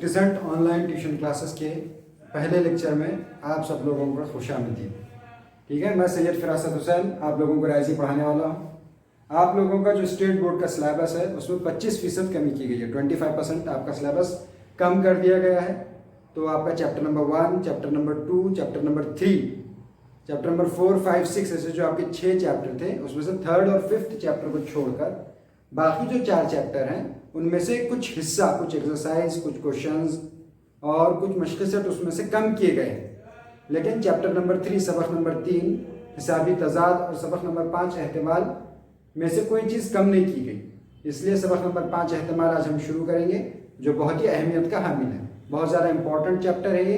Crescent online tuition classes के पहले lecture में आप सब लोगों को खुशामदीद। ठीक है, मैं सैयद फिरासत हुसैन आप लोगों को रियाजी पढ़ाने वाला हूँ। आप लोगों का जो स्टेट बोर्ड का सिलेबस है उसमें 25% कमी की गई है। 25% आपका सिलेबस कम कर दिया गया है। तो आपका chapter number 1, chapter number 2, chapter number 3, chapter number 4, 5, 6 ऐसे जो आपके 6 चैप्टर थे उसमें से 3rd और 5th चैप्टर को छोड़कर बाकी जो 4 चैप्टर हैं उनमें से कुछ हिस्सा, कुछ एक्सरसाइज, कुछ क्वेश्चंस और कुछ मशक़ सेट उसमें से कम किए गए हैं। लेकिन चैप्टर नंबर 3 सबक नंबर 3 हिसाबी तज़ाद और सबक नंबर 5 एहतिमाल में से कोई चीज़ कम नहीं की गई। इसलिए सबक नंबर 5 एहतिमाल आज हम शुरू करेंगे, जो बहुत ही अहमियत का हामिल है। बहुत ज़्यादा इंपॉर्टेंट चैप्टर है ये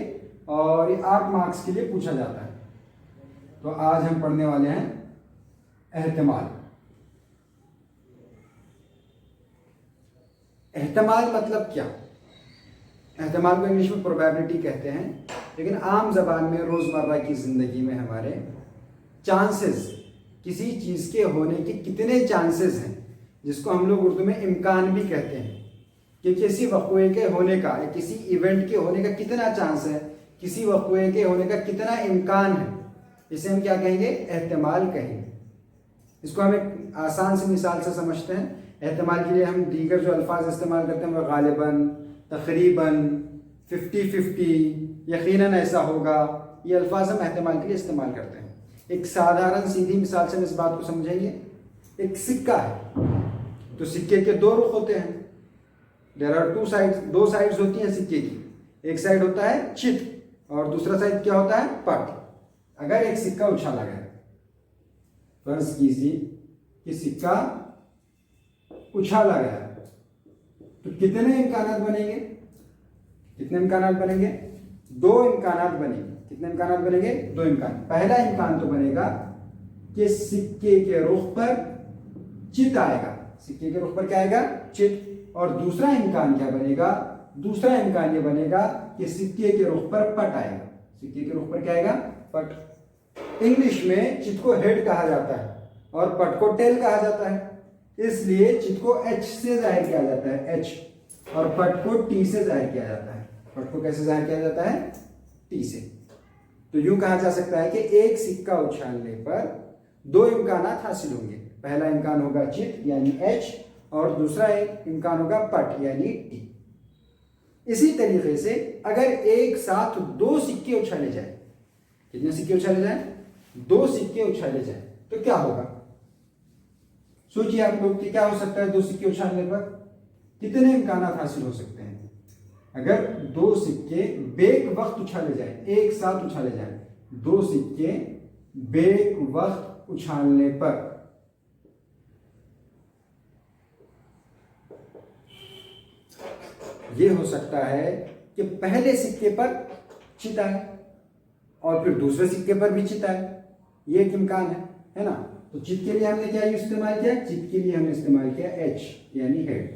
और ये 8 मार्क्स के लिए पूछा जाता है। तो आज हम पढ़ने वाले हैं एहतिमाल। एहतिमाल मतलब क्या? एहतिमाल को इंग्लिश में प्रोबेबिलिटी कहते हैं, लेकिन आम जबान में रोज़मर्रा की ज़िंदगी में हमारे चांसेस, किसी चीज़ के होने के कितने चांसेस हैं, जिसको हम लोग उर्दू में इम्कान भी कहते हैं, कि किसी वक़्वे के होने का या किसी इवेंट के होने का कितना चांस है, किसी वक़्वे के होने का कितना इम्कान है, इसे हम क्या कहेंगे? एहतिमाल कहेंगे। इसको हम एक आसान सी मिसाल से समझते हैं। एहतिमाल के लिए हम दीगर जो अल्फाज इस्तेमाल करते हैं वो गालिबन, तकरीबन, 50-50, यकीनन ऐसा होगा, ये अल्फाज हम एहतिमाल के लिए इस्तेमाल करते हैं। एक साधारण सीधी मिसाल से हम इस बात को समझेंगे। एक सिक्का है, तो सिक्के के 2 रुख होते हैं। देयर आर 2 साइड्स, 2 साइड्स होती हैं सिक्के की। एक साइड होता है चित और दूसरा साइड क्या होता है? पट। अगर एक सिक्का उछाला गया, फर्ज कीजिए कि सिक्का उछाला गया, तो कितने इम्कानात बनेंगे? कितने इम्कानात बनेंगे? 2 इम्कानात बनेंगे। कितने इम्कानात बनेंगे? 2 इम्कान। पहला इम्कान तो बनेगा कि सिक्के के रुख पर चित आएगा। सिक्के के रुख पर क्या आएगा? चित। और दूसरा इम्कान क्या बनेगा? दूसरा इम्कान ये बनेगा कि सिक्के के रुख पर पट आएगा। सिक्के के रुख पर क्या आएगा? पट। इंग्लिश में चित को हेड कहा जाता है और पट को टेल कहा जाता है। इसलिए चित को H से जाहिर किया जाता है, H, और पट को T से जाहिर किया जाता है। पट को कैसे जाहिर किया जाता है? T से। तो यूं कहा जा सकता है कि एक सिक्का उछालने पर 2 इम्कानात हासिल होंगे। पहला इम्कान होगा चित यानी H और दूसरा इम्कान होगा पट यानी T। इसी तरीके से अगर एक साथ 2 सिक्के उछाले जाए, कितने सिक्के उछाले जाए? 2 सिक्के उछाले जाए तो क्या होगा? सोचिए आप लोग कि क्या हो सकता है 2 सिक्के उछालने पर? कितने इम्कानात हासिल हो सकते हैं? अगर 2 सिक्के बेक वक्त उछाले जाए, एक साथ उछाले जाए, 2 सिक्के बेक वक्त उछालने पर यह हो सकता है कि पहले सिक्के पर चित आए और फिर दूसरे सिक्के पर भी चित आए। ये एक इम्कान है ना? तो चित के लिए हमने क्या इस्तेमाल किया? चित के लिए हमने इस्तेमाल किया H यानी हेड।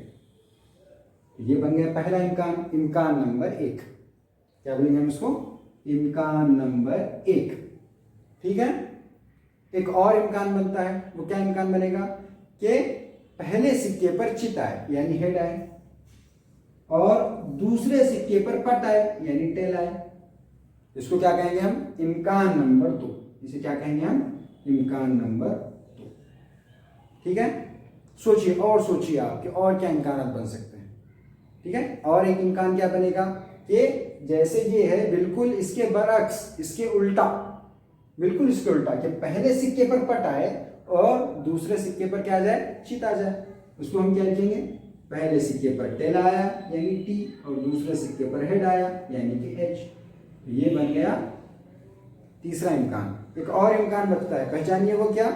ये बन गया पहला इम्कान, इम्कान नंबर 1। क्या बोलेंगे हम इसको? इम्कान नंबर 1। ठीक है। एक और इम्कान बनता है, वो क्या इम्कान बनेगा? कि पहले सिक्के पर चित आए यानी हेड आए और दूसरे सिक्के पर पट आए यानी टेल आए। इसको क्या कहेंगे हम? इम्कान नंबर 2। इसे क्या कहेंगे हम? इम्कान नंबर 2। ठीक है। सोचिए और सोचिए आप कि और क्या इम्कानात बन सकते हैं। ठीक है। और एक इम्कान क्या बनेगा कि जैसे ये है बिल्कुल इसके बरअक्स, इसके उल्टा, बिल्कुल इसके उल्टा, कि पहले सिक्के पर पट आए और दूसरे सिक्के पर क्या आ जाए? चित आ जाए। उसको हम क्या लिखेंगे? पहले सिक्के पर टेल आया यानी टी और दूसरे सिक्के पर हेड आया यानी कि H। ये बन गया तीसरा इम्कान। एक और इम्कान बचता है, पहचानिए वो क्या?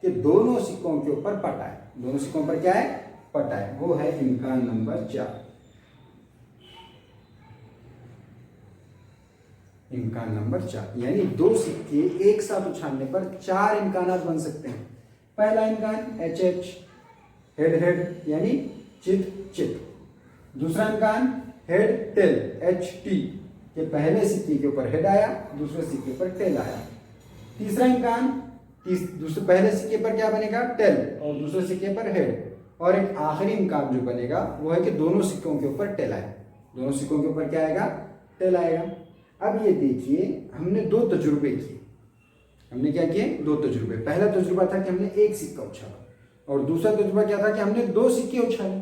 कि दोनों सिक्कों के ऊपर पट आए। दोनों सिक्कों पर क्या है? पट आए। वो है इम्कान नंबर 4। इम्कान नंबर 4 यानी 2 सिक्के एक साथ उछालने पर 4 इम्कानात बन सकते हैं। पहला इम्कान HH, हेड हेड यानी चित चित। दूसरा इम्कान हेड टेल, HT, कि पहले सिक्के के ऊपर हेड आया, दूसरे सिक्के पर टेल आया। तीसरा इम्कान, दूसरे पहले सिक्के पर क्या बनेगा? टेल और दूसरे सिक्के पर हेड। और एक आखिरी इम्कान जो बनेगा वो है कि दोनों सिक्कों के ऊपर टेल आए। दोनों सिक्कों के ऊपर क्या आएगा, टेल आएगा। अब ये देखिए हमने दो तजुर्बे किए। हमने क्या किए, दो तजुर्बे। पहला तजुर्बा था कि हमने एक सिक्का उछाला और दूसरा तजुर्बा क्या था कि हमने दो सिक्के उछाले।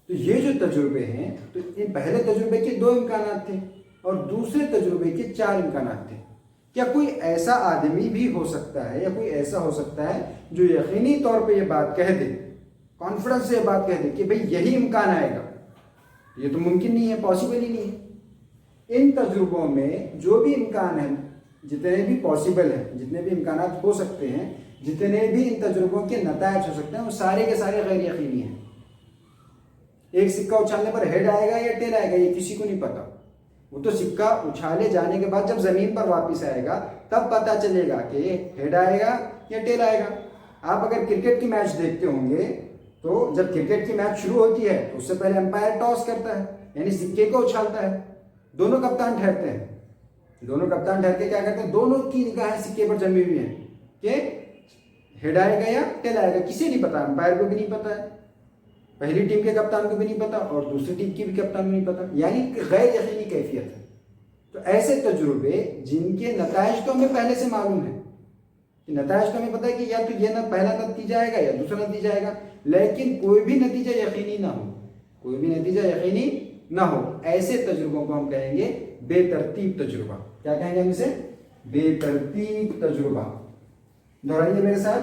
तो ये जो तजुर्बे हैं, तो इन पहले तजुर्बे के दो इम्कानात थे और दूसरे तजुर्बे के 4 इम्कानात थे। क्या कोई ऐसा आदमी भी हो सकता है या कोई ऐसा हो सकता है जो यकीनी तौर पे ये बात कह दे, कॉन्फिडेंस से ये बात कह दे कि भाई यही इम्कान आएगा? ये तो मुमकिन नहीं है, पॉसिबल ही नहीं है। इन तजुर्बों में जो भी इम्कान है, जितने भी पॉसिबल हैं, जितने भी इम्कानात हो सकते हैं, जितने भी इन तजुर्बों के नतायज हो सकते हैं, वो सारे के सारे गैर यकीनी हैं। एक सिक्का उछालने पर हेड आएगा या टेल आएगा ये किसी को नहीं पता। वो तो सिक्का उछाले जाने के बाद जब जमीन पर वापस आएगा तब पता चलेगा कि हेड आएगा या टेल आएगा। आप अगर क्रिकेट की मैच देखते होंगे तो जब क्रिकेट की मैच शुरू होती है तो उससे पहले अंपायर टॉस करता है, यानी सिक्के को उछालता है। दोनों कप्तान ठहरते हैं, दोनों कप्तान ठहर के क्या करते हैं, दोनों की निगाहें सिक्के पर जमी हुई हैं कि हेड आएगा या टेल आएगा। किसी नहीं पता, अंपायर को भी नहीं पता है, पहली टीम के कप्तान को भी नहीं पता और दूसरी टीम की भी कप्तान को नहीं पता, यानी गैर यकीनी कैफियत है। तो ऐसे तजुर्बे जिनके नतायज तो हमें पहले से मालूम है कि नतायज तो हमें पता है कि या तो ये ना पहला नतीजा आएगा या दूसरा नतीजा आएगा, लेकिन कोई भी नतीजा यकीनी ना हो, कोई भी नतीजा यकीनी ना हो, ऐसे तजुर्बों को हम कहेंगे बेतरतीब तजुर्बा। क्या कहेंगे हम इसे? बेतरतीब तजुर्बा। दोहराइए मेरे साथ,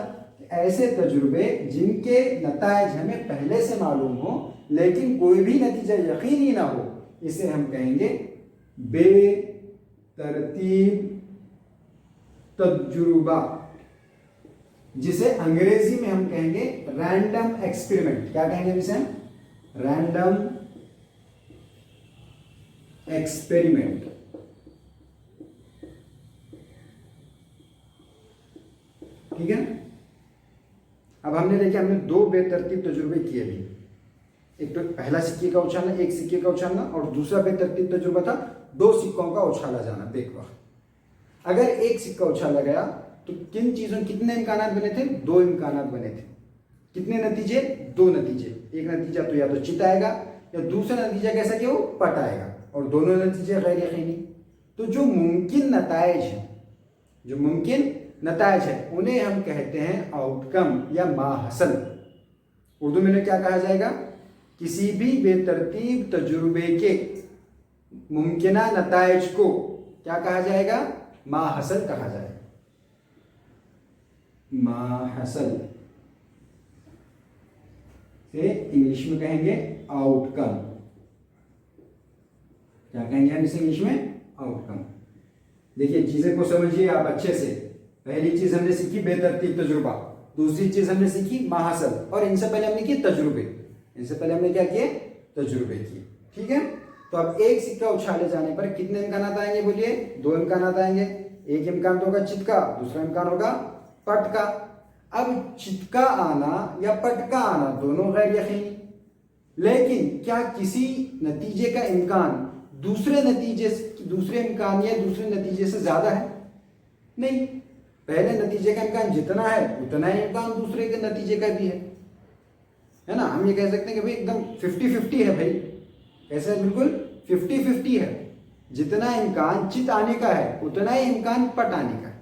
ऐसे तजुर्बे जिनके नतायज हमें पहले से मालूम हो लेकिन कोई भी नतीजा यकीनी ना हो, इसे हम कहेंगे बेतरतीब तजुर्बा, जिसे अंग्रेजी में हम कहेंगे रैंडम एक्सपेरिमेंट। क्या कहेंगे इसे? Random experiment. ठीक है। अब हमने देखे, हमने दो बेतरतीब तजुर्बे किए भी। एक तो पहला सिक्के का उछालना, एक सिक्के का उछालना, और दूसरा बेतरतीब तजुर्बा था दो सिक्कों का उछाला जाना बेक वक्त। अगर एक सिक्का उछाला गया तो किन चीजों, कितने इम्कानात बने थे? दो इम्कानात बने थे। कितने नतीजे? दो नतीजे। एक नतीजा तो या तो चित आएगा या दूसरा नतीजा कैसा कि वो पट आएगा, और दोनों नतीजे गैर यकीनी। तो जो मुमकिन नतायज है, जो मुमकिन नतायज है, उन्हें हम कहते हैं आउटकम या माहसल। उर्दू में क्या कहा जाएगा? किसी भी बेतरतीब तजुर्बे के मुमकिना नतायज को क्या कहा जाएगा? माहसल कहा जाएगा। माहसल से इंग्लिश में कहेंगे आउटकम। क्या कहेंगे हम इसे इंग्लिश में? आउटकम। देखिए चीजें को समझिए आप अच्छे से। पहली चीज हमने सीखी बेतरतीब तजुर्बा, दूसरी चीज हमने सीखी माहसल, और इनसे पहले हमने किए तजुर्बे। इनसे पहले हमने क्या किए? तजुर्बे किए। ठीक है। तो अब एक सिक्का उछाले जाने पर कितने इम्कानात आएंगे? बोलिए, दो इम्कानात आएंगे। एक इम्कान तो होगा चित का, दूसरा इम्कान होगा पट का। अब चित का आना या पट का आना दोनों गैर यकीनी, लेकिन क्या किसी नतीजे का इम्कान दूसरे इम्कान या दूसरे नतीजे से ज्यादा है? नहीं। पहले नतीजे का इम्कान जितना है उतना ही इम्कान दूसरे के नतीजे का भी है ना। हम ये कह सकते हैं कि भाई एकदम 50-50 है भाई। कैसे? बिल्कुल 50-50 है। जितना इम्कान चित आने का है उतना ही इम्कान पट आने का है।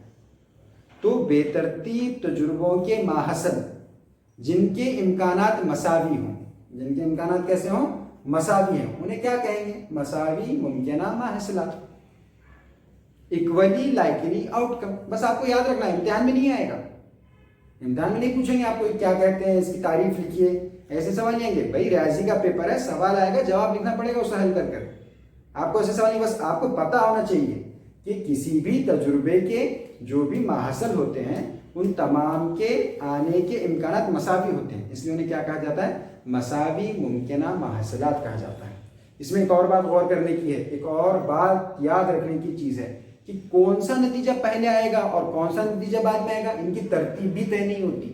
तो बेतरतीब तजुर्बों के माहसल, जिनके इम्कानात मसावी हों, जिनके इम्कानात कैसे हों? मसावी हैं, उन्हें क्या कहेंगे? मसावी मुमकिना माहसलात, इक्वली लाइकली आउटकम। बस आपको याद रखना है, इम्तिहान में नहीं आएगा, इम्तिहान में नहीं पूछेंगे आपको क्या कहते हैं, इसकी तारीफ लिखिए, ऐसे सवाल नहीं आएंगे। भाई रियाजी का पेपर है, सवाल आएगा, जवाब लिखना पड़ेगा उसे हल कर। आपको ऐसे सवाल नहीं, बस आपको पता होना चाहिए कि किसी भी तजुर्बे के जो भी माहसल होते हैं उन तमाम के आने के इम्कानात मसावी होते हैं, इसलिए उन्हें क्या कहा जाता है? मसावी मुमकिना माहसलात कहा जाता है। इसमें एक और बात गौर करने की है, एक और बात याद रखने की चीज है कि कौन सा नतीजा पहले आएगा और कौन सा नतीजा बाद में आएगा, इनकी तरतीब भी तय नहीं होती।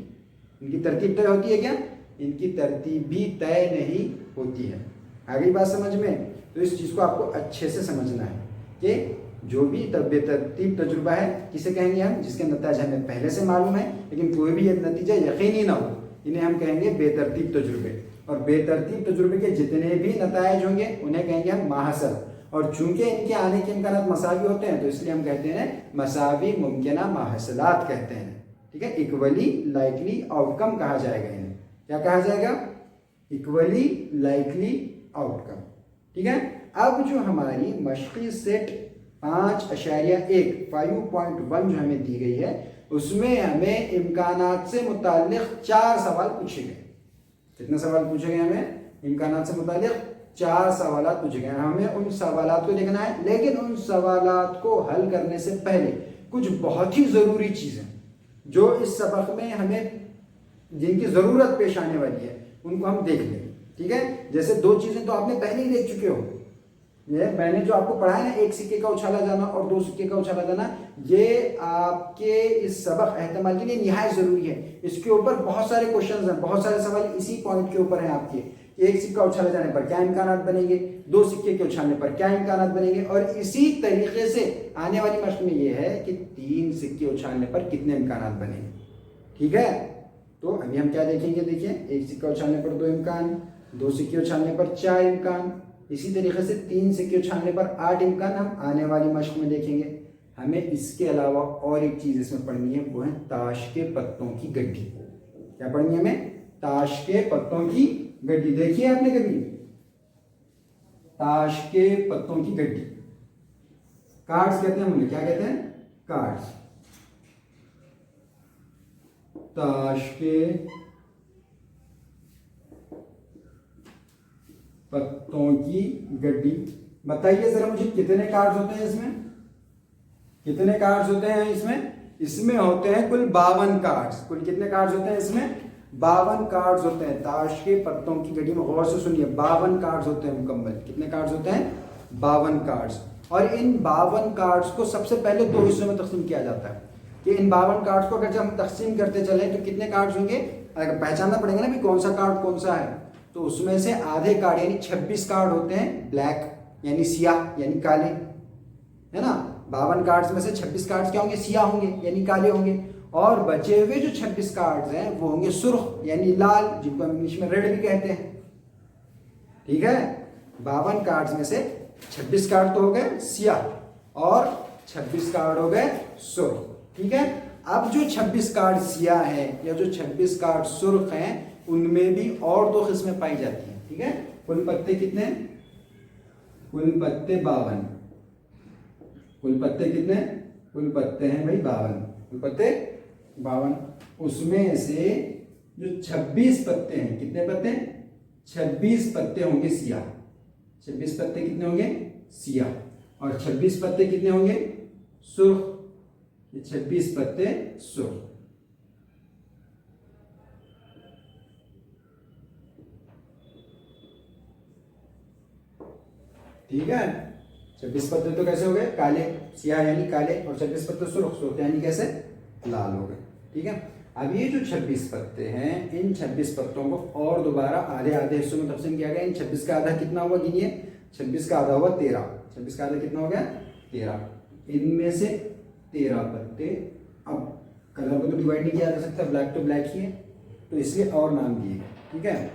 इनकी तरतीब तय होती है क्या? इनकी तरतीब भी तय नहीं होती है। आगे बात समझ में? तो इस चीज को आपको अच्छे से समझना है कि जो भी बेतरतीब तजुर्बा है किसे कहेंगे हम? जिसके नतीजे हमें पहले से मालूम है लेकिन कोई भी नतीजा यकीनी ना हो, इन्हें हम कहेंगे बेतरतीब तजुर्बे। और बेतरतीब तजुर्बे के जितने भी नताइज होंगे उन्हें कहेंगे हम माहसल। और चूंकि इनके आने के इम्कानात मसावी होते हैं तो इसलिए हम कहते हैं मसावी मुमकिना माहसलात कहते हैं। ठीक है, इक्वली लाइकली आउटकम कहा जाएगा इन्हें। क्या कहा जाएगा? Equally likely outcome. ठीक है, अब जो हमारी मशक़ी सेट 5.1 5.1 जो हमें दी गई है उसमें हमें इम्कानात से मुताल्लिक़ 4 सवाल पूछे गए। कितने सवाल पूछे गए? हमें इम्कानात से मुताल्लिक़ 4 सवाल पूछे गए। हमें उन सवालात को लिखना है, लेकिन उन सवालात को हल करने से पहले कुछ बहुत ही ज़रूरी चीज़ें जो इस सबक में हमें जिनकी ज़रूरत पेश आने वाली है उनको हम देख लें। ठीक है, जैसे 2 चीज़ें तो आपने पहले ही देख चुके हो। ये मैंने जो आपको पढ़ा है ना, 1 सिक्के का उछाला जाना और 2 सिक्के का उछाला जाना, ये आपके इस सबक एहतमाल के लिए निहायत ज़रूरी है। इसके ऊपर बहुत सारे क्वेश्चंस हैं, बहुत सारे सवाल इसी पॉइंट के ऊपर हैं आपके। 1 सिक्का उछाले जाने पर क्या इम्कानात बनेंगे, 2 सिक्के के उछालने पर क्या इम्कानात बनेंगे, और इसी तरीके से आने वाली मश्क में ये है कि 3 सिक्के उछालने पर कितने इम्कानात बनेंगे। ठीक है, तो अभी हम क्या देखेंगे? देखिए, 1 सिक्का उछालने पर 2 इम्कान, 2 सिक्के उछालने पर 4 इम्कान, इसी तरीके से 3 सिक्के उछालने पर 8 इम्कान हम आने वाली मश्क में देखेंगे। हमें इसके अलावा और एक चीज़ इसमें पढ़नी है, वो है ताश के पत्तों की गड्डी। क्या पढ़नी है हमें? ताश के पत्तों की गड्डी। देखिए आपने कभी ताश के पत्तों की गड्डी? कार्ड्स कहते हैं उन्हें। क्या कहते हैं? कार्ड्स। ताश के पत्तों की गड्डी। बताइए जरा मुझे, कितने कार्ड्स होते हैं इसमें? कितने कार्ड्स होते हैं इसमें? इसमें होते हैं कुल 52 कार्ड्स। कुल कितने कार्ड्स होते हैं इसमें? 52 कार्ड्स होते हैं। ताश के पत्तों की गड्डी में गौर से सुनिए, 52 कार्ड्स होते हैं मुकम्मल। कितने कार्ड्स होते हैं? 52 कार्ड्स। और इन 52 कार्ड्स को सबसे पहले 2 हिस्सों में तकसीम किया जाता है कि इन 52 कार्ड्स को अगर जब हम तकसीम करते चले तो कितने कार्ड्स होंगे, अगर पहचानना पड़ेगा ना भी कौन सा कार्ड कौन सा है। तो उसमें से आधे कार्ड यानी 26 कार्ड होते हैं ब्लैक यानी सियाह यानी काले, है ना। 52 कार्ड्स में से 26 कार्ड्स क्या होंगे? सियाह होंगे यानी काले होंगे। और बचे हुए जो 26 कार्ड्स हैं वो होंगे सुर्ख यानी लाल, जिनको हम इंग्लिश में रेड भी कहते हैं। ठीक है, 52 कार्ड्स में से 26 कार्ड तो हो गए सियाह और 26 कार्ड हो गए सुर्ख। ठीक है, अब जो 26 कार्ड सियाह है या जो 26 कार्ड सुर्ख हैं उनमें भी और 2 किस्में पाई जाती हैं। ठीक है, कुल पत्ते कितने? कुल पत्ते 52। कुल पत्ते कितने? कुल पत्ते हैं भाई 52। कुल पत्ते 52। उसमें से जो 26 पत्ते हैं, कितने पत्ते? 26 पत्ते होंगे सियाह। 26 पत्ते कितने होंगे? सियाह। और 26 पत्ते कितने होंगे? सुर्ख। ये 26 पत्ते सुर्ख। ठीक है, 26 पत्ते तो कैसे हो गए? काले, सियाह यानी काले, और 26 पत्ते सुर्ख, सुर्ख यानी कैसे? लाल हो गए। ठीक है, अब ये जो 26 पत्ते हैं इन 26 पत्तों को और दोबारा आधे आधे हिस्सों में तकसीम किया गया। इन 26 का आधा कितना हुआ? गिनिए, 26 का आधा हुआ 13। 26 का आधा कितना हो गया? 13। इनमें से 13 पत्ते, अब कलर को तो डिवाइड नहीं किया जा सकता, ब्लैक तो ब्लैक ही है तो इसलिए और नाम दिए। ठीक है,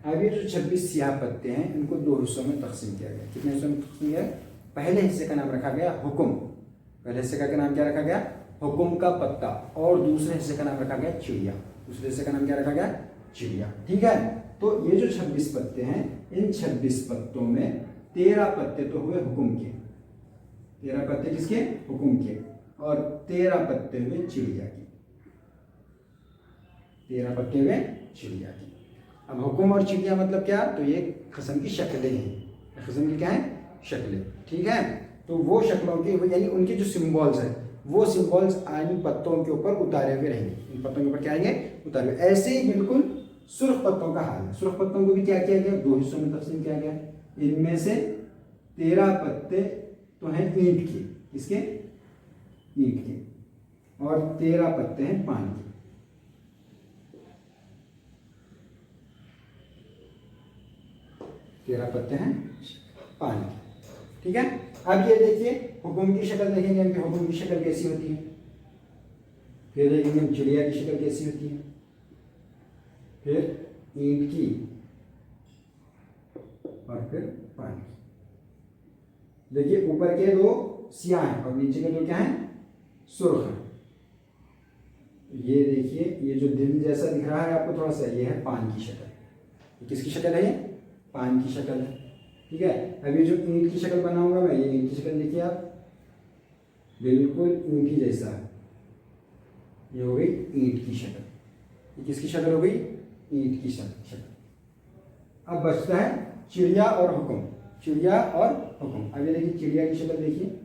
अब ये जो 26 सियाह पत्ते हैं इनको 2 हिस्सों में तकसीम किया गया। कितने हिस्सों में तकसीम किया? पहले हिस्से का नाम रखा गया हुक्म। पहले हिस्से का नाम क्या रखा गया? हुक्म का पत्ता। और दूसरे हिस्से का नाम रखा गया चिड़िया। दूसरे हिस्से का नाम क्या रखा गया? चिड़िया। ठीक है, तो ये जो 26 पत्ते हैं इन 26 पत्तों में 13 पत्ते तो हुए हुक्म के। 13 पत्ते किसके? हुक्म के। और 13 पत्ते हुए चिड़िया के। 13 पत्ते हुए चिड़िया के। अब हुक्म और चिड़िया मतलब क्या? तो ये किस्म की शक्लें हैं। किस्म की क्या है? शक्लें। ठीक है, तो वो शक्लों की यानी उनके जो सिंबल्स हैं वो सिंबल्स इन पत्तों के ऊपर उतारे हुए रहेंगे। इन पत्तों के ऊपर क्या आएंगे? उतारे हुए। ऐसे ही बिल्कुल सुर्ख पत्तों का हाल है। सुर्ख पत्तों को भी क्या किया गया? 2 हिस्सों में तकसीम किया गया। इनमें से 13 पत्ते तो हैं ईंट के। किसके? ईंट के। और 13 पत्ते हैं पानी के। 13 पत्ते हैं पानी के। ठीक है, अब ये देखिए हुक्म की शक्ल देखेंगे हम कि हुक्म की शक्ल कैसी होती है। फिर देखेंगे हम चिड़िया की शक्ल कैसी होती है। फिर ईंट की और फिर पानी। देखिए ऊपर के दो सियाह हैं और नीचे के दो क्या हैं, सुर्ख हैं। ये देखिए ये जो दिल जैसा दिख रहा है आपको थोड़ा सा, ये है पान की शक्ल। ये किसकी शक्ल है, ये पान की शक्ल है। ठीक है, अभी जो ईंट की शक्ल बनाऊंगा मैं, ये ईंट की शक्ल देखिए आप, बिल्कुल ईंट की जैसा है। ये हो गई ईंट की शक्ल। ये किसकी शक्ल हो गई, ईंट की शक्ल। अब बचता है चिड़िया और हुक्म, चिड़िया और हुक्म। अब ये देखिए चिड़िया की शक्ल देखिए,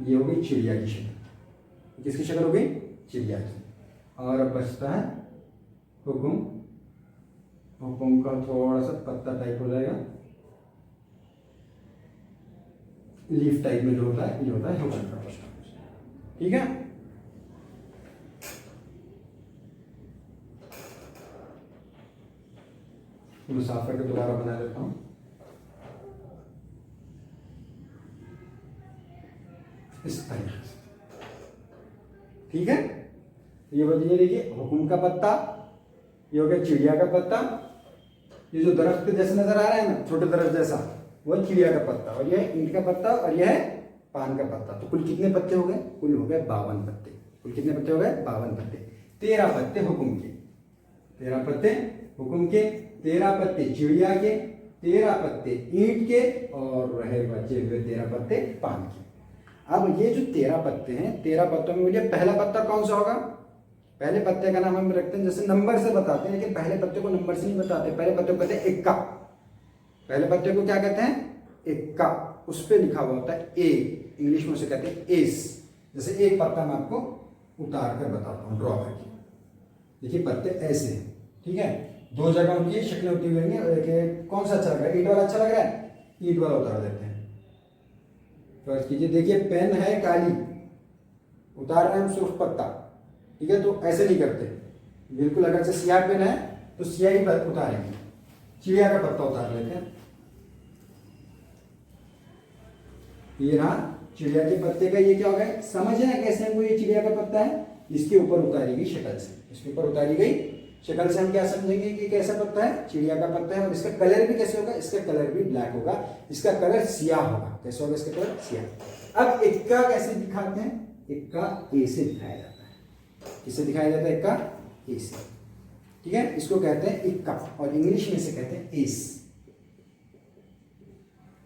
ये हो गई चिड़िया की शक्ल। किसकी शक्ल हो गई, चिड़िया की। और अब बचता है हुक्म। हुक्म का थोड़ा सा पत्ता टाइप हो जाएगा, लीफ टाइप में जो होता है, ये होता है हुक्म का प्रश्न। ठीक है, तो साफ करके दोबारा बना देता हूं। इस तरीके से, ठीक है। ये बताइए, देखिए हुक्म का पत्ता, ये हो गया चिड़िया का पत्ता। ये जो दरख्त जैसे नजर आ रहा है ना, छोटे दरख्त जैसा, वो चिड़िया का पत्ता, और यह ईंट का पत्ता, और यह है पान का पत्ता। तो कुल कितने पत्ते हो गए, कुल हो गए 52 पत्ते। कुल कितने पत्ते हो गए, 52 पत्ते। 13 पत्ते हुक्म के, 13 पत्ते हुक्म के, 13 पत्ते चिड़िया के, 13 पत्ते ईंट के, और रहे बचे हुए 13 पत्ते पान के। अब ये जो 13 पत्ते हैं, 13 पत्तों में मुझे पहला पत्ता कौन सा होगा, पहले पत्ते का नाम हम रखते हैं जैसे नंबर से बताते हैं, लेकिन पहले पत्ते को नंबर से नहीं बताते। पहले पत्ते को कहते हैं इक्का। पहले पत्ते को क्या कहते हैं, इक्का। उस पर लिखा हुआ होता है ए, इंग्लिश में उसे कहते हैं एस। जैसे एक पत्ता मैं आपको उतार कर बताता हूँ, ड्रॉ करके। देखिए पत्ते ऐसे हैं, ठीक है। दो जगह उनकी शक्लें होती हुई हैं, कौन सा अच्छा लग रहा है, ईंट वाला अच्छा लग रहा है, ईंट वाला उतार देते हैं। फर्ज कीजिए, देखिए पेन है काली, उतार रहे हैं हम सुर्ख पत्ता, ठीक है। तो ऐसे नहीं करते, बिल्कुल अगर से स्याह पेन है तो स्याही पर उतारेंगे। चिड़िया का पत्ता उतार लेते हैं, ये रहा चिड़िया के पत्ते का। ये क्या हो गया, समझ है कैसे हमको ये चिड़िया का पत्ता है, इसके ऊपर उतारी गई शक्ल से, इसके ऊपर उतारी गई शक्ल से हम क्या समझेंगे कि कैसा पत्ता है, चिड़िया का पत्ता है। और इसका कलर भी कैसे होगा, इसका कलर भी ब्लैक होगा, इसका कलर सियाह होगा। कैसे होगा इसका कलर, सियाह। अब इक्का कैसे दिखाते हैं, इक्का ए से दिखाया जाता है। किससे दिखाया जाता है, इक्का ए से, ठीक है। इसको कहते हैं इक्का, और इंग्लिश में से कहते हैं एस।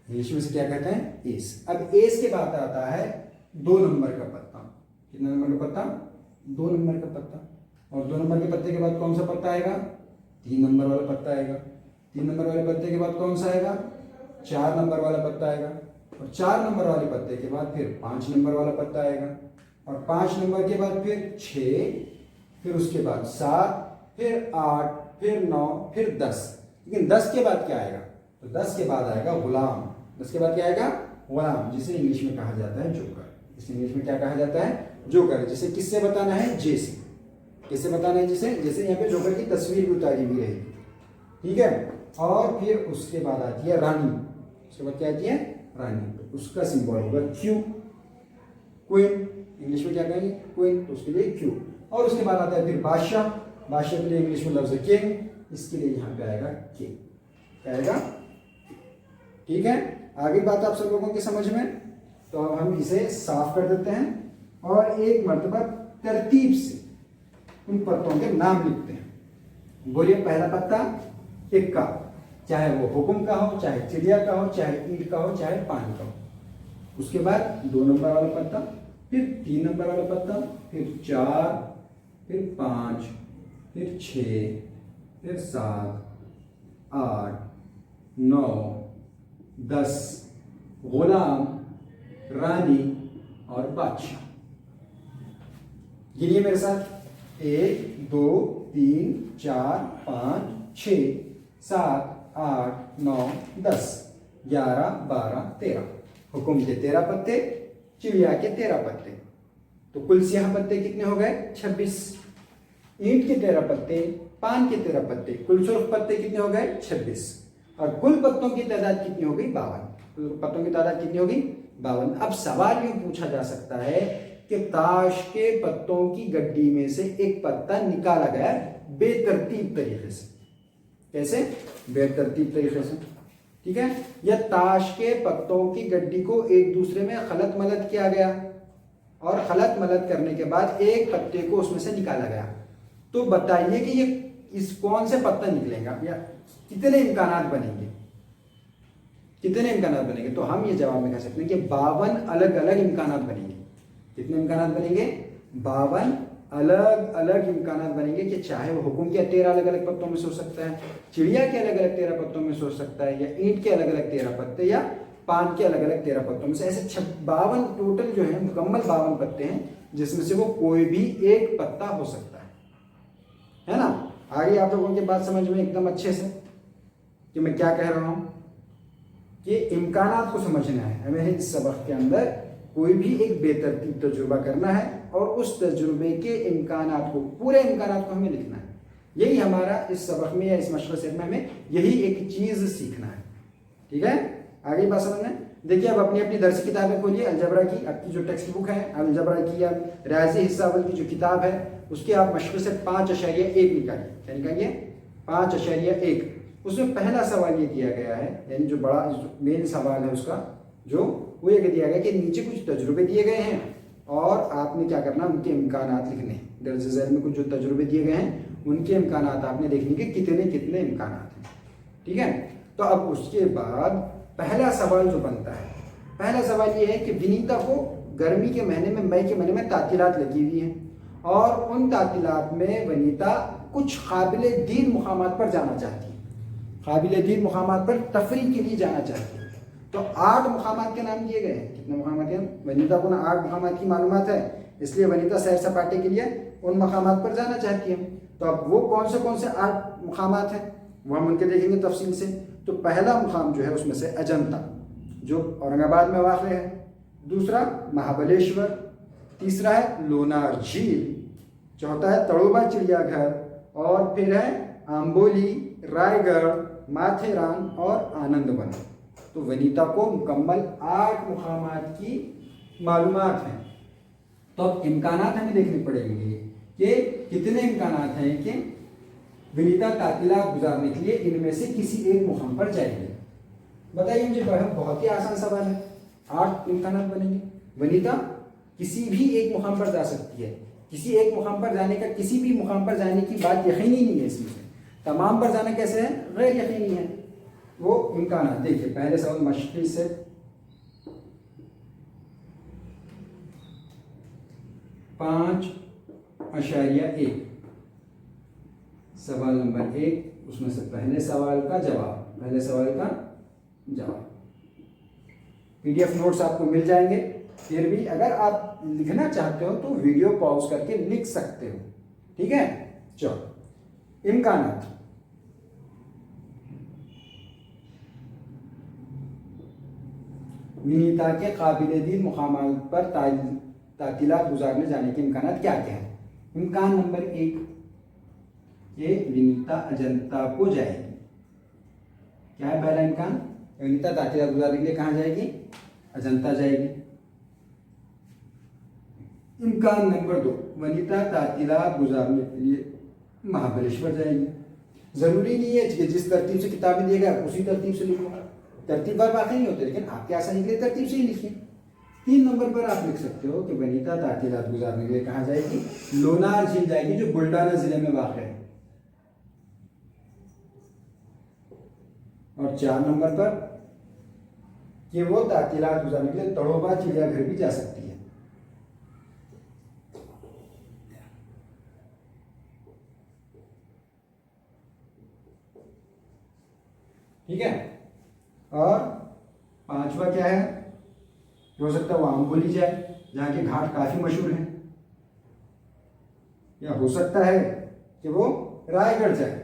इंग्लिश में से क्या कहते हैं, एस। अब एस के बाद आता है 2 नंबर का पत्ता। कितना नंबर का पत्ता, 2 नंबर का पत्ता। और 2 नंबर के पत्ते के बाद कौन सा पत्ता आएगा, 3 नंबर वाला पत्ता आएगा। 3 नंबर वाले पत्ते के बाद कौन सा आएगा, 4 नंबर वाला पत्ता आएगा। और 4 नंबर वाले पत्ते के बाद फिर 5 नंबर वाला पत्ता आएगा। और 5 नंबर के बाद फिर 6, फिर उसके बाद 7, फिर 8, फिर 9, फिर 10। लेकिन 10 के बाद क्या आएगा, तो 10 के बाद आएगा गुलाम। 10 के बाद क्या आएगा, गुलाम, जिसे इंग्लिश में कहा जाता है जोकर। इसे इंग्लिश में क्या कहा जाता है, जोकर। जिसे किससे बताना है, जे से। किससे बताना है, जिसे, जैसे यहाँ पे जोकर की तस्वीर भी उतारी हुई रहेगी, ठीक है। और फिर उसके बाद आती है रानी। उसके बाद क्या आती है, रानी। उसका सिंबल होगा क्यू, क्वीन। इंग्लिश में क्या कहेंगे, क्वीन, तो उसके लिए क्यू। और उसके बाद आता है फिर बादशाह। बादशाह के लिए इंग्लिश में लफ्ज है किंग, इसके लिए यहाँ पे आएगा किंग, क्या आएगा, ठीक है। आगे बात आप सब लोगों की समझ में। तो अब हम इसे साफ कर देते हैं और एक मर्तबा तरतीब से उन पत्तों के नाम लिखते हैं। बोलिए, पहला पत्ता इक्का, चाहे वो हुक्म का हो, चाहे चिड़िया का हो, चाहे ईंट का हो, चाहे पानी का हो। उसके बाद 2 नंबर वाला पत्ता, फिर 3 नंबर वाला पत्ता, फिर 4, फिर 5, फिर 6, फिर 7, 8, 9, 10, गुलाम, रानी और बादशाह। गिनिए मेरे साथ, 1, 2, 3, 4, 5, 6, 7, 8, 9, 10, 11, 12, 13। हुक्म के 13 पत्ते, चिड़िया के 13 पत्ते। तो कुल सियाह पत्ते कितने हो गए, 26। ईंट के 13 पत्ते, पान के 13 पत्ते, कुल सुर्ख पत्ते कितने हो गए, 26। और कुल पत्तों की तादाद कितनी हो गई, 52। पत्तों की तादाद कितनी होगी, 52। अब सवाल यूं पूछा जा सकता है कि ताश के पत्तों की गड्डी में से एक पत्ता निकाला गया बेतरतीब तरीके से, कैसे? बेतरतीब तरीके से, ठीक है। या ताश के पत्तों की गड्डी को एक दूसरे में खलत मलत किया गया और खलत मलत करने के बाद एक पत्ते को उसमें से निकाला गया। तो बताइए कि ये इस कौन से पत्ता निकलेगा या कितने इम्कानात बनेंगे, कितने इम्कानात बनेंगे? तो हम ये जवाब में कह सकते हैं कि 52 अलग अलग इम्कानात बनेंगे। कितने इम्कानात बनेंगे? 52 अलग अलग इम्कानात बनेंगे कि चाहे वो हुकुम के 13 अलग अलग पत्तों में से हो सकता है, चिड़िया के अलग अलग 13 पत्तों में से हो सकता है, या ईंट के अलग अलग 13 पत्ते, या पान के अलग अलग 13 पत्तों में से। ऐसे 52 टोटल जो है मुकम्मल 52 पत्ते हैं जिसमें से वो कोई भी एक पत्ता हो सकता है ना। आगे आप लोगों की बात समझ में एकदम अच्छे से कि मैं क्या कह रहा हूं कि इम्कानात को समझना है हमें। इस सबक के अंदर कोई भी एक बेतरतीब तजुर्बा करना है और उस तजुर्बे के इम्कानात को, पूरे इम्कानात को हमें लिखना है। यही हमारा इस सबक में या इस मशक़ सेट में हमें यही एक चीज़ सीखना है, ठीक है। आगे बात समझना है। देखिए अब अपनी अपनी दर्सी किताबें खोलिए। अलजबरा की आपकी जो टेक्स्ट बुक है, अलजबरा की या रियाज़ी हिस्सा अव्वल की जो किताब है उसके आप मशक़ से 5.1 निकालिए। क्या निकालिए? 5.1। उसमें पहला सवाल ये दिया गया है, यानी जो बड़ा मेन सवाल है उसका जो वो ये दिया गया कि नीचे कुछ तजुर्बे दिए गए हैं और आपने क्या करना, उनके इम्कानात लिखने। दर्ज झैल में कुछ जो तजुर्बे दिए गए हैं उनके इम्कानात आपने देखने के कितने कितने इम्कानात हैं, ठीक है। तो अब उसके बाद पहला सवाल जो बनता है, पहला सवाल ये है कि विनीता को गर्मी के महीने में, मई के महीने में तातीलात लगी हुई हैं और उन तातीलात में वनीता कुछ काबिल दीद मुकामात पर जाना चाहती है, काबिल दीद मुकामात पर तफरीह के लिए जाना चाहती है। तो 8 मुकामात के नाम दिए गए हैं। कितने मुकामात के? वनीता को ना 8 मुकामात की मालूमात है, इसलिए वनीता सैर सपाटे के लिए उन मुकामात पर जाना चाहती है। तो अब वो कौन से 8 मुकामात हैं वो हम उनके देखेंगे तफसील से। तो पहला मुकाम जो है उसमें से अजंता जो औरंगाबाद में वाक़ है, दूसरा महाबलेश्वर, तीसरा है लोनार झील, चौथा है तड़ोबा चिड़ियाघर, और फिर है आम्बोली, रायगढ़, माथेरान और आनंदवन। तो वनीता को मुकम्मल 8 मुकामात की मालूमात हैं। तो अब इम्कानात हमें देखने पड़ेंगे कि कितने इम्कानात हैं कि वनीता तातीलात गुजारने के लिए इनमें से किसी एक मुकाम पर जाएगी। बताइए मुझे, बहुत ही आसान सवाल है। 8 इम्कानात बनेंगे। वनीता किसी भी एक मुकाम पर जा सकती है। किसी एक मुकाम पर जाने का, किसी भी मुकाम पर जाने की बात यकीनी नहीं है इसमें। तमाम पर जाना कैसे है? गैर यकीनी है। वो इम्कानात देखिए, पहले सवाल मशक़ी से 5.1 सवाल नंबर 1, उसमें से पहले सवाल का जवाब, पहले सवाल का जवाब। PDF नोट्स आपको मिल जाएंगे। फिर भी अगर आप लिखना चाहते हो तो वीडियो पॉज करके लिख सकते हो, ठीक है। चलो, इम्कानात। विनीता के काबिल-ए-दीद मुकामात पर तातीलात गुजारने जाने के इम्कानात क्या क्या हैं? इम्कान नंबर 1 ये विनीता अजंता को जाएगी। क्या है पहला इम्कान? वनीता तातीलात गुजारने के लिए कहाँ जाएगी? अजंता जाएगी। इम्कान नंबर 2, वनीता तातीलात गुजारने के लिए महाबलेश्वर जाएगी। ज़रूरी नहीं है कि जिस तरतीब से किताबें दिए गए उसी तरतीब से लिखो, तरतीब बार बाकी नहीं होते, लेकिन आपके आसानी के लिए तरतीब से ही लिखिए। 3 नंबर पर आप लिख सकते हो कि वनीता तातीलात गुजारने के लिए कहाँ जाएगी? लोनार झील जाएगी जो बुल्ढाना जिले में वाक़ है। और 4 नंबर पर कि वो तातीलात गुजारने के लिए तड़ोबा चिड़ियाघर भी जा सकती है। ठीक है। और 5वां क्या है? हो सकता है वो आम्बोली जाए जहाँ के घाट काफ़ी मशहूर हैं, या हो सकता है कि वो रायगढ़ जाए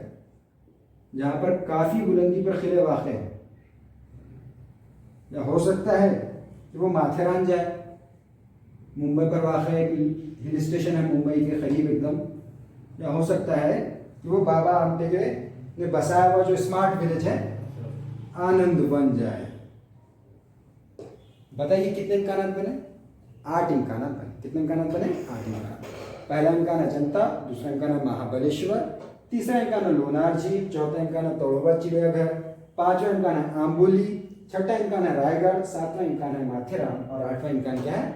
जहाँ पर काफ़ी बुलंदी पर किले वाक़ हैं, या हो सकता है कि वो माथेरान जाए, मुंबई पर वाक़ है, एक हिल स्टेशन है मुंबई के करीब एकदम, या हो सकता है कि वो बाबा आमटेके ने बसाया हुआ जो स्मार्ट विलेज है आनंदवन जाए। बताइए कितने इम्कानात बने? 8 इम्कानात बने। कितने इम्कानात बने? 8 इम्कानात। पहला इम्कान अजंता, दूसरा इम्कान महाबलेश्वर, तीसरा इम्कान है लोनार झील, चौथा इम्कान है तोड़वा चिड़ियाघर, पांचवा इम्कान है आम्बोली, छठा इम्कान है रायगढ़, सातवां इम्कान है माथेरान और आठवां इम्कान क्या है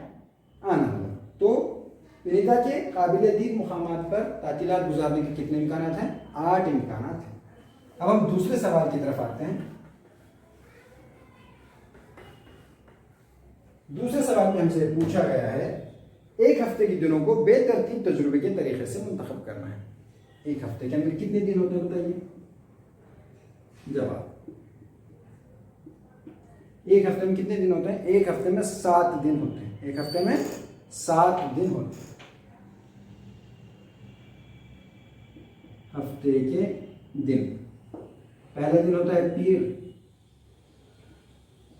आनंद। तो विनीता के काबिल दीद मुकामात पर तातीलात गुजारने के कितने इम्कान हैं? 8 इम्कान हैं। अब हम दूसरे सवाल की तरफ आते हैं। दूसरे सवाल में हमसे पूछा गया है एक हफ्ते के दिनों को बेतरतीब तजुर्बे के तरीके से मुंतखब करना है। एक हफ्ते के अंदर कितने दिन होते हैं बताइए? जवाब, एक हफ्ते में कितने दिन होते हैं? एक हफ्ते में 7 दिन होते हैं। एक हफ्ते में 7 दिन होते हैं। हफ्ते के दिन, पहला दिन होता है पीर,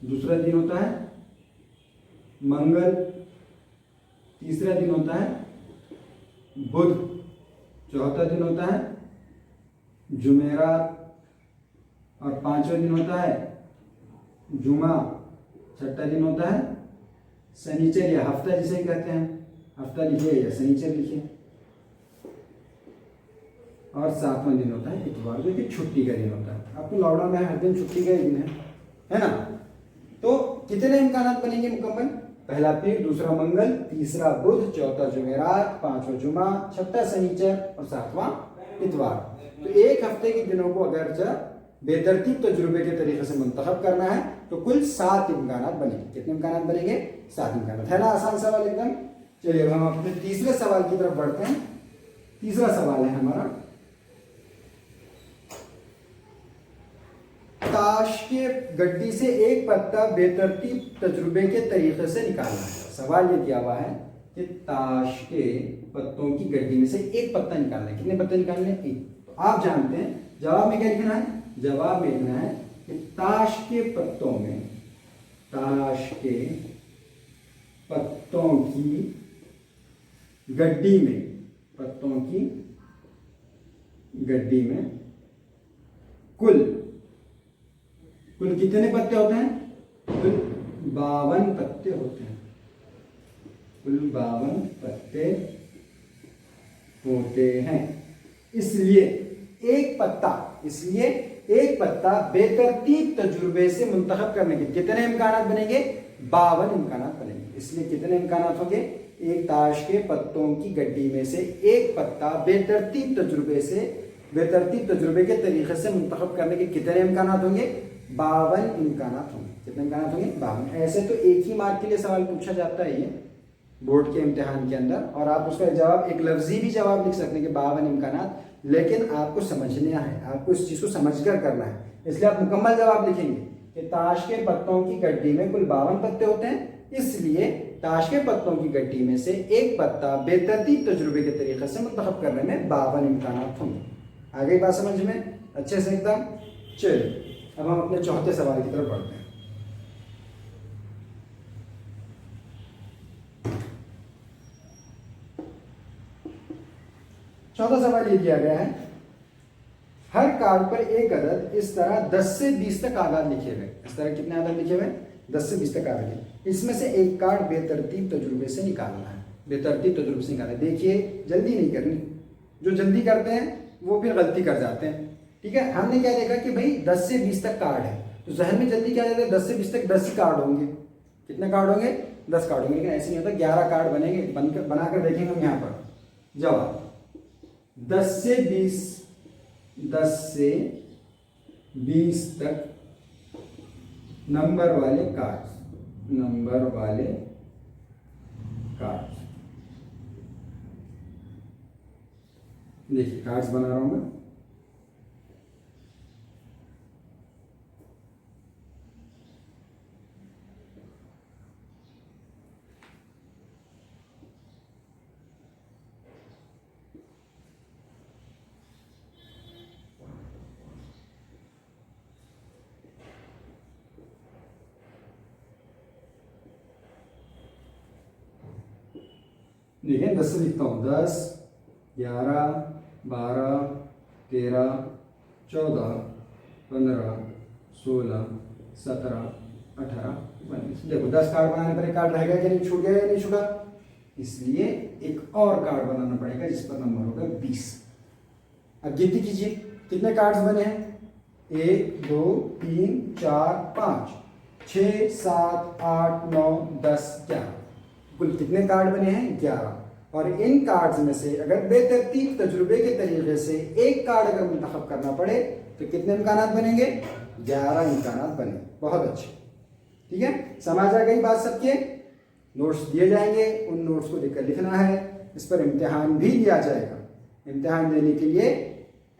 दूसरा दिन होता है मंगल, तीसरा दिन होता है बुध, चौथा दिन होता है जुमेरात और पांचवा दिन होता है जुमा, छठा दिन होता है शनिचर या हफ्ता जिसे कहते हैं। हफ्ता लिखिए या शनिचर लिखिए। और सातवां दिन होता है इतवार, जो कि छुट्टी का दिन होता है। आपको लॉकडाउन में हर दिन छुट्टी का ही दिन है ना? तो कितने इम्कानात बनेंगे मुकम्मल? पहला पीर, दूसरा मंगल, तीसरा बुध, चौथा जुमेरात, पांचवा जुमा, छठा शनिचर और सातवां इतवार। तो एक हफ्ते के दिनों को अगर बेतरतीब तजुर्बे के तरीके से मुंतखब करना है तो कुल 7 इम्कानात बनेंगे। कितने इम्कानात बनेंगे? 7 इम्कानात। है ना आसान सवाल एकदम। चलिए अब हम अपने तीसरे सवाल की तरफ बढ़ते हैं। तीसरा सवाल है हमारा, ताश के गड्डी से एक पत्ता बेतरतीब तजुर्बे के तरीके से निकालना है। सवाल ये दिया हुआ है कि ताश के पत्तों की गड्डी में से एक पत्ता निकालना है। कितने पत्ते निकालने हैं? एक। तो आप जानते हैं जवाब में क्या लिखना है? जवाब में लिखना है कि ताश के पत्तों की गड्डी में कुल कितने पत्ते होते हैं? कुल 52 पत्ते होते हैं। कुल 52 पत्ते होते हैं। इसलिए एक पत्ता बेतरतीब तजुर्बे से मुंतखब करने के कितने इम्कानात बनेंगे? 52 इम्कानात बनेंगे। इसलिए कितने इम्कानात होंगे? एक ताश के पत्तों की गड्डी में से एक पत्ता बेतरतीब तजुर्बे के तरीके से मुंतखब करने के कितने इम्कानात होंगे? 52 इम्कानात होंगे। कितने इम्कानात होंगे? 52। ऐसे तो एक ही मार्क के लिए सवाल पूछा जाता है ये बोर्ड के इम्तिहान के अंदर, और आप उसका जवाब एक लफ्जी भी जवाब लिख सकते हैं कि 52 इम्कानात, लेकिन आपको समझना है, आपको इस चीज को समझकर करना है। इसलिए आप मुकम्मल जवाब लिखेंगे कि ताश के पत्तों की गड्डी में कुल 52 पत्ते होते हैं। इसलिए ताश के पत्तों की गड्डी में से एक पत्ता बेतरतीब तजुर्बे के तरीके से मुंतखब करने में 52 इम्कानात होंगे। आ गई बात समझ में अच्छे से एकदम? चलिए अब हम अपने चौथे सवाल की तरफ बढ़ते हैं। चौथा सवाल ये दिया गया है, हर कार्ड पर एक अदद इस तरह 10 से 20 तक आदाद लिखे हुए। इस तरह कितने आदाद लिखे हुए? 10 से 20 तक आदाद। इसमें से एक कार्ड बेतरतीब तजुर्बे से निकालना है। बेतरतीब तजुर्बे से निकालना है। देखिए जल्दी नहीं करनी, जो जल्दी करते हैं वो फिर गलती कर जाते हैं। ठीक है, हमने क्या देखा कि भाई 10 से 20 तक कार्ड है, तो जहन में जल्दी क्या जाता है? 10 से 20 तक 10 ही कार्ड होंगे। कितने कार्ड होंगे? 10 कार्ड होंगे। लेकिन ऐसे नहीं होता, 11 कार्ड बनेंगे। बनाकर देखेंगे हम यहाँ पर। जवाब 10 से 20 तक नंबर वाले कार्ड्स। देखिए कार्ड्स बना रहा हूं मैं। देखिए 10 से लिखता हूँ। 10, 11, 12, 13, 14, 15, 16, 17, 18, 19। देखो 10 कार्ड बनाने पर एक कार्ड रहेगा कि नहीं? छूट गया या नहीं छूटा? इसलिए एक और कार्ड बनाना पड़ेगा जिस पर नंबर होगा 20। अब गिनती कीजिए कितने कार्ड्स बने हैं, 1 2 3 4 5 6 7 8 9 10 11। कुल कितने कार्ड बने हैं, 11। और इन कार्ड्स में से अगर बेतरतीब तजुर्बे के तरीके से एक कार्ड अगर मुंतखब करना पड़े तो कितने इम्कानात बनेंगे, 11 इम्कानात बने। बहुत अच्छे, ठीक है, समझ आ गई बात सबके। नोट्स दिए जाएंगे, उन नोट्स को देखकर लिखना है, इस पर इम्तिहान भी दिया जाएगा। इम्तिहान देने के लिए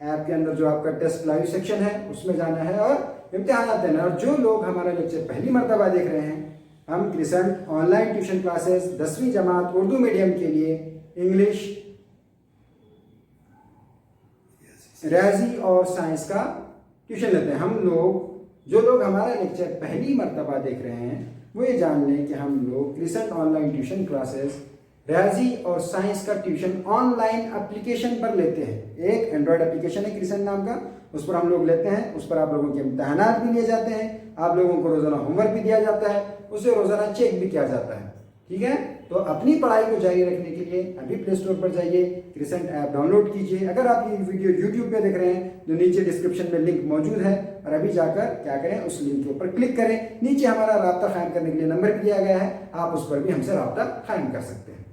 ऐप के अंदर जो आपका टेस्ट लाइव सेक्शन है उसमें जाना है और इम्तिहान देना है। और जो लोग हमारा लेक्चर पहली मरतबा देख रहे हैं, हम क्रिसेंट ऑनलाइन ट्यूशन क्लासेस 10वीं जमात उर्दू मीडियम के लिए इंग्लिश, रियाजी और साइंस का ट्यूशन लेते हैं। हम लोग जो लोग हमारा लेक्चर पहली मरतबा देख रहे हैं वो ये जान लें कि हम लोग क्रिसेंट ऑनलाइन ट्यूशन क्लासेस रियाजी और साइंस का ट्यूशन ऑनलाइन एप्लीकेशन पर लेते हैं। एक एंड्रॉयड एप्लीकेशन है क्रिसेंट नाम का, उस पर हम लोग लेते हैं। उस पर आप लोगों के इम्तहानात भी लिए जाते हैं, आप लोगों को रोजाना होमवर्क भी दिया जाता है, उसे रोजाना चेक भी किया जाता है, ठीक है। तो अपनी पढ़ाई को जारी रखने के लिए अभी प्ले स्टोर पर जाइए, क्रिसेंट ऐप डाउनलोड कीजिए। अगर आप ये वीडियो यूट्यूब पे देख रहे हैं तो नीचे डिस्क्रिप्शन में लिंक मौजूद है, और अभी जाकर क्या करें, उस लिंक के ऊपर क्लिक करें। नीचे हमारा राब्ता कायम करने के लिए नंबर भी दिया गया है, आप उस पर भी हमसे राब्ता कायम कर सकते हैं।